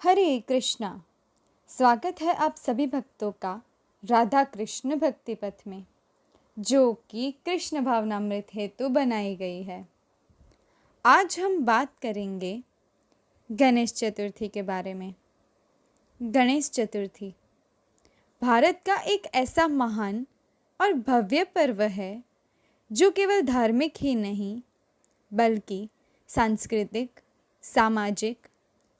हरे कृष्णा। स्वागत है आप सभी भक्तों का राधा कृष्ण भक्ति पथ में, जो कि कृष्ण भावनामृत हेतु बनाई गई है। आज हम बात करेंगे गणेश चतुर्थी के बारे में। गणेश चतुर्थी भारत का एक ऐसा महान और भव्य पर्व है जो केवल धार्मिक ही नहीं बल्कि सांस्कृतिक, सामाजिक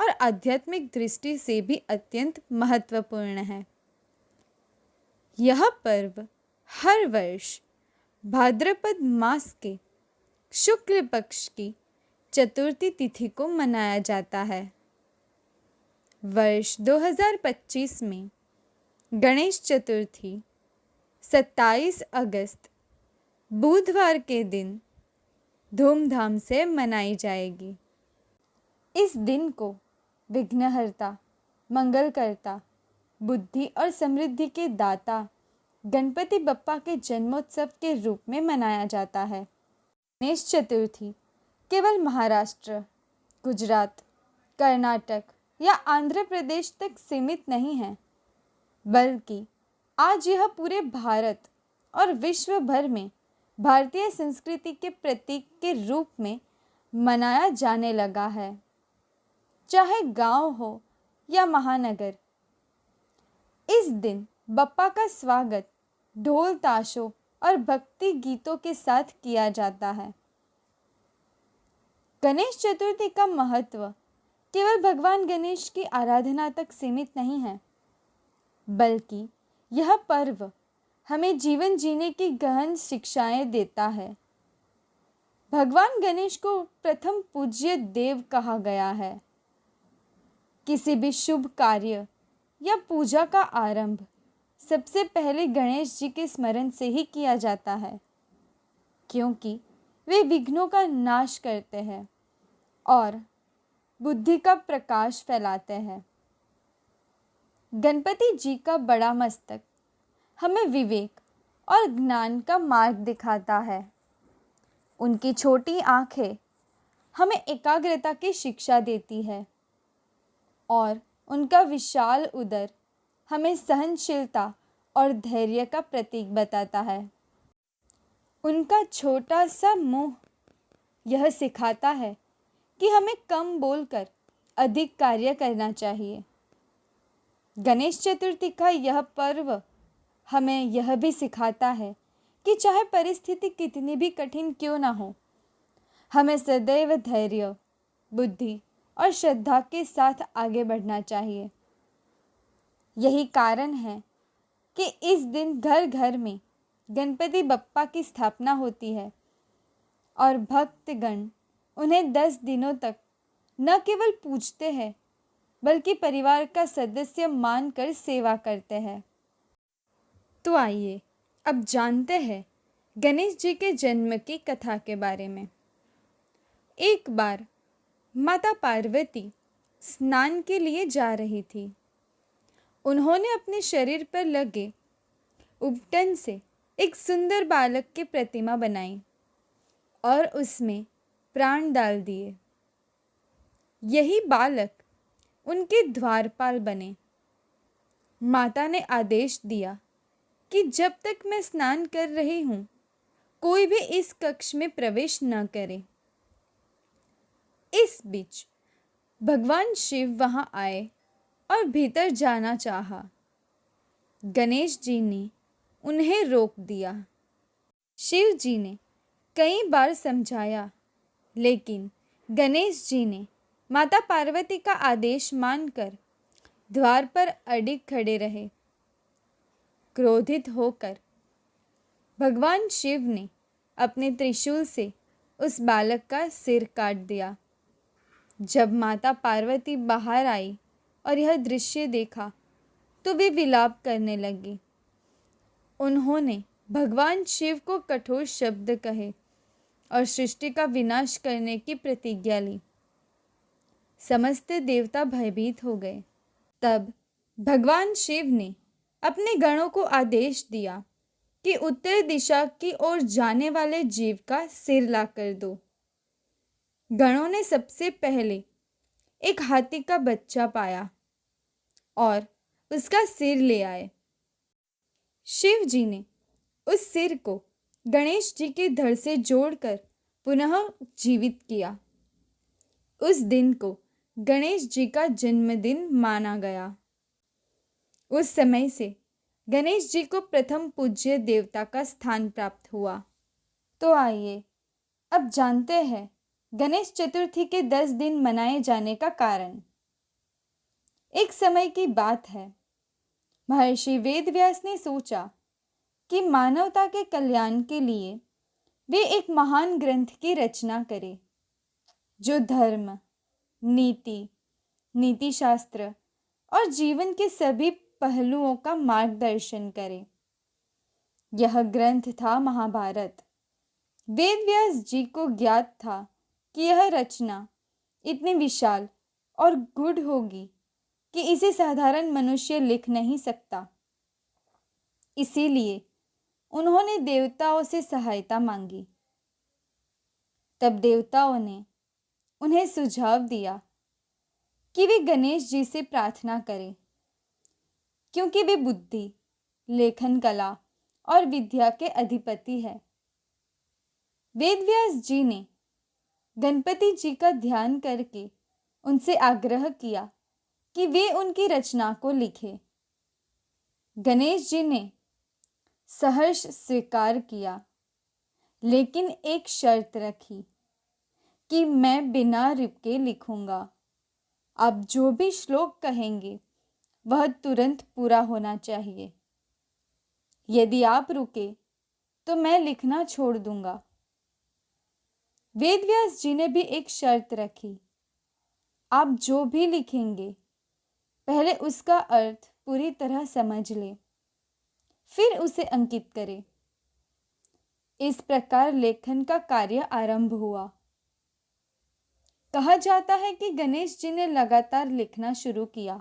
और आध्यात्मिक दृष्टि से भी अत्यंत महत्वपूर्ण है। यह पर्व हर वर्ष भाद्रपद मास के शुक्ल पक्ष की चतुर्थी तिथि को मनाया जाता है। वर्ष 2025 में गणेश चतुर्थी 27 अगस्त बुधवार के दिन धूमधाम से मनाई जाएगी। इस दिन को विघ्नहर्ता, मंगलकर्ता, बुद्धि और समृद्धि के दाता गणपति बप्पा के जन्मोत्सव के रूप में मनाया जाता है। गणेश चतुर्थी केवल महाराष्ट्र, गुजरात, कर्नाटक या आंध्र प्रदेश तक सीमित नहीं है, बल्कि आज यह पूरे भारत और विश्व भर में भारतीय संस्कृति के प्रतीक के रूप में मनाया जाने लगा है। चाहे गांव हो या महानगर, इस दिन बप्पा का स्वागत ढोल ताशों और भक्ति गीतों के साथ किया जाता है। गणेश चतुर्थी का महत्व केवल भगवान गणेश की आराधना तक सीमित नहीं है, बल्कि यह पर्व हमें जीवन जीने की गहन शिक्षाएं देता है। भगवान गणेश को प्रथम पूज्य देव कहा गया है। किसी भी शुभ कार्य या पूजा का आरंभ सबसे पहले गणेश जी के स्मरण से ही किया जाता है, क्योंकि वे विघ्नों का नाश करते हैं और बुद्धि का प्रकाश फैलाते हैं। गणपति जी का बड़ा मस्तक हमें विवेक और ज्ञान का मार्ग दिखाता है। उनकी छोटी आंखें हमें एकाग्रता की शिक्षा देती है और उनका विशाल उदर हमें सहनशीलता और धैर्य का प्रतीक बताता है। उनका छोटा सा मुंह यह सिखाता है कि हमें कम बोलकर अधिक कार्य करना चाहिए। गणेश चतुर्थी का यह पर्व हमें यह भी सिखाता है कि चाहे परिस्थिति कितनी भी कठिन क्यों ना हो, हमें सदैव धैर्य, बुद्धि और श्रद्धा के साथ आगे बढ़ना चाहिए। यही कारण है कि इस दिन घर घर में गणपति बप्पा की स्थापना होती है और भक्तगण उन्हें 10 दिनों तक न केवल पूजते हैं, बल्कि परिवार का सदस्य मानकर सेवा करते हैं। तो आइए अब जानते हैं गणेश जी के जन्म की कथा के बारे में। एक बार माता पार्वती स्नान के लिए जा रही थी। उन्होंने अपने शरीर पर लगे उपटन से एक सुंदर बालक की प्रतिमा बनाई और उसमें प्राण डाल दिए। यही बालक उनके द्वारपाल बने। माता ने आदेश दिया कि जब तक मैं स्नान कर रही हूँ, कोई भी इस कक्ष में प्रवेश न करे। इस बीच भगवान शिव वहां आए और भीतर जाना चाहा। गणेश जी ने उन्हें रोक दिया। शिव जी ने कई बार समझाया, लेकिन गणेश जी ने माता पार्वती का आदेश मानकर द्वार पर अडिग खड़े रहे। क्रोधित होकर भगवान शिव ने अपने त्रिशूल से उस बालक का सिर काट दिया। जब माता पार्वती बाहर आई और यह दृश्य देखा तो वे विलाप करने लगी। उन्होंने भगवान शिव को कठोर शब्द कहे और सृष्टि का विनाश करने की प्रतिज्ञा ली। समस्त देवता भयभीत हो गए। तब भगवान शिव ने अपने गणों को आदेश दिया कि कि उत्तर दिशा की ओर जाने वाले जीव का सिर ला कर दो। गणों ने सबसे पहले एक हाथी का बच्चा पाया और उसका सिर ले आए। शिव जी ने उस सिर को गणेश जी के धड़ से जोड़कर पुनः जीवित किया। उस दिन को गणेश जी का जन्मदिन माना गया। उस समय से गणेश जी को प्रथम पूज्य देवता का स्थान प्राप्त हुआ। तो आइए अब जानते हैं गणेश चतुर्थी के 10 दिन मनाए जाने का कारण। एक समय की बात है, महर्षि वेदव्यास ने सोचा कि मानवता के कल्याण के लिए वे एक महान ग्रंथ की रचना करें जो धर्म, नीति, नीतिशास्त्र और जीवन के सभी पहलुओं का मार्गदर्शन करे। यह ग्रंथ था महाभारत। वेदव्यास जी को ज्ञात था कि यह रचना इतनी विशाल और गूढ़ होगी कि इसे साधारण मनुष्य लिख नहीं सकता। इसीलिए उन्होंने देवताओं से सहायता मांगी। तब देवताओं ने उन्हें सुझाव दिया कि वे गणेश जी से प्रार्थना करें, क्योंकि वे बुद्धि, लेखन कला और विद्या के अधिपति हैं। वेदव्यास जी ने गणपति जी का ध्यान करके उनसे आग्रह किया कि वे उनकी रचना को लिखें। गणेश जी ने सहर्ष स्वीकार किया, लेकिन एक शर्त रखी कि मैं बिना रुके लिखूंगा। आप जो भी श्लोक कहेंगे वह तुरंत पूरा होना चाहिए। यदि आप रुके तो मैं लिखना छोड़ दूंगा। वेदव्यास जी ने भी एक शर्त रखी, आप जो भी लिखेंगे पहले उसका अर्थ पूरी तरह समझ लें, फिर उसे अंकित करें। इस प्रकार लेखन का कार्य आरंभ हुआ। कहा जाता है कि गणेश जी ने लगातार लिखना शुरू किया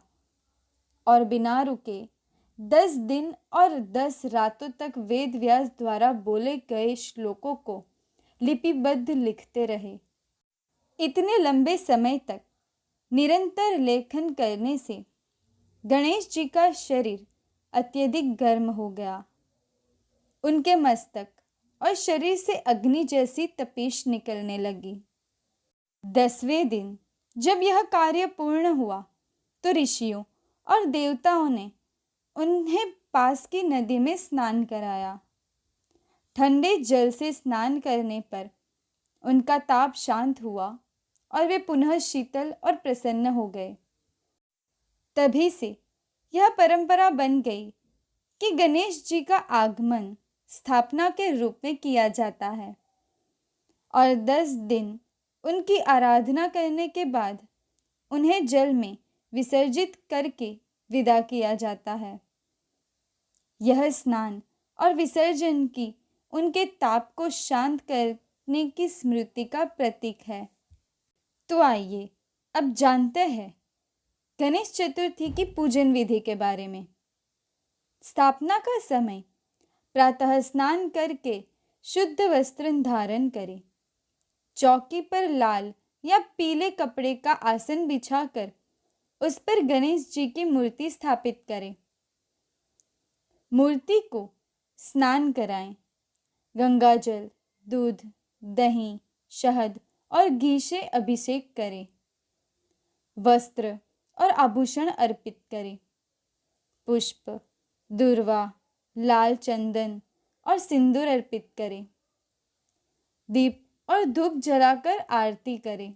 और बिना रुके 10 दिन और 10 रातों तक वेदव्यास द्वारा बोले गए श्लोकों को लिपिबद्ध लिखते रहे। इतने लंबे समय तक निरंतर लेखन करने से गणेश जी का शरीर अत्यधिक गर्म हो गया। उनके मस्तक और शरीर से अग्नि जैसी तपिश निकलने लगी। 10वें दिन जब यह कार्य पूर्ण हुआ तो ऋषियों और देवताओं ने उन्हें पास की नदी में स्नान कराया। ठंडे जल से स्नान करने पर उनका ताप शांत हुआ और वे पुनः शीतल और प्रसन्न हो गए। तभी से यह परंपरा बन गई कि गणेश जी का आगमन स्थापना के रूप में किया जाता है और 10 दिन उनकी आराधना करने के बाद उन्हें जल में विसर्जित करके विदा किया जाता है। यह स्नान और विसर्जन की उनके ताप को शांत करने की स्मृति का प्रतीक है। तो आइए अब जानते हैं गणेश चतुर्थी की पूजन विधि के बारे में। स्थापना का समय प्रातः स्नान करके शुद्ध वस्त्र धारण करें। चौकी पर लाल या पीले कपड़े का आसन बिछाकर उस पर गणेश जी की मूर्ति स्थापित करें। मूर्ति को स्नान कराएं। गंगाजल, दूध, दही, शहद और घी से अभिषेक करें। वस्त्र और आभूषण अर्पित करें। पुष्प, दूर्वा, लाल चंदन और सिंदूर अर्पित करें। दीप और धूप जलाकर आरती करें।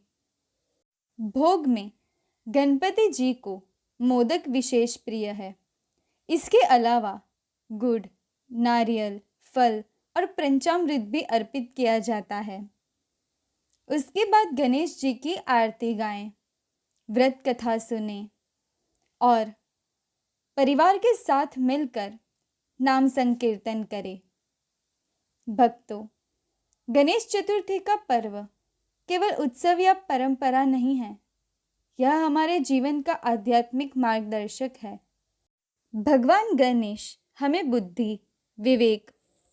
भोग में गणपति जी को मोदक विशेष प्रिय है। इसके अलावा गुड़, नारियल, फल और पंचामृत भी अर्पित किया जाता है। उसके बाद गणेश जी की आरती गाएं, व्रत कथा सुने और परिवार के साथ मिलकर नाम संकीर्तन करें। भक्तों, गणेश चतुर्थी का पर्व केवल उत्सव या परंपरा नहीं है, यह हमारे जीवन का आध्यात्मिक मार्गदर्शक है। भगवान गणेश हमें बुद्धि, विवेक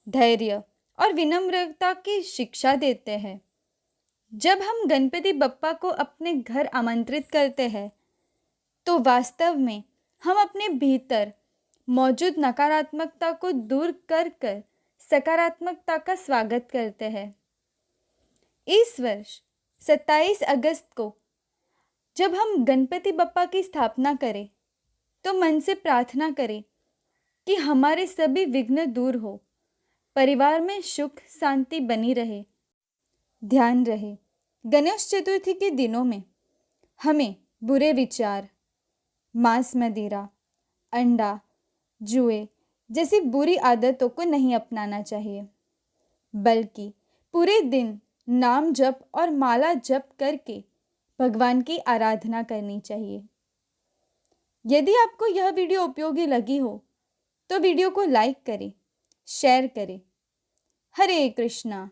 धैर्य और विनम्रता की शिक्षा देते हैं। जब हम गणपति बप्पा को अपने घर आमंत्रित करते हैं तो वास्तव में हम अपने भीतर मौजूद नकारात्मकता को दूर कर कर सकारात्मकता का स्वागत करते हैं। इस वर्ष 27 अगस्त को जब हम गणपति बप्पा की स्थापना करें तो मन से प्रार्थना करें कि हमारे सभी विघ्न दूर हो, परिवार में सुख शांति बनी रहे। ध्यान रहे, गणेश चतुर्थी के दिनों में हमें बुरे विचार, मांस मदिरा, अंडा, जुए जैसी बुरी आदतों को नहीं अपनाना चाहिए, बल्कि पूरे दिन नाम जप और माला जप करके भगवान की आराधना करनी चाहिए। यदि आपको यह वीडियो उपयोगी लगी हो तो वीडियो को लाइक करें, शेयर करें। हरे कृष्णा।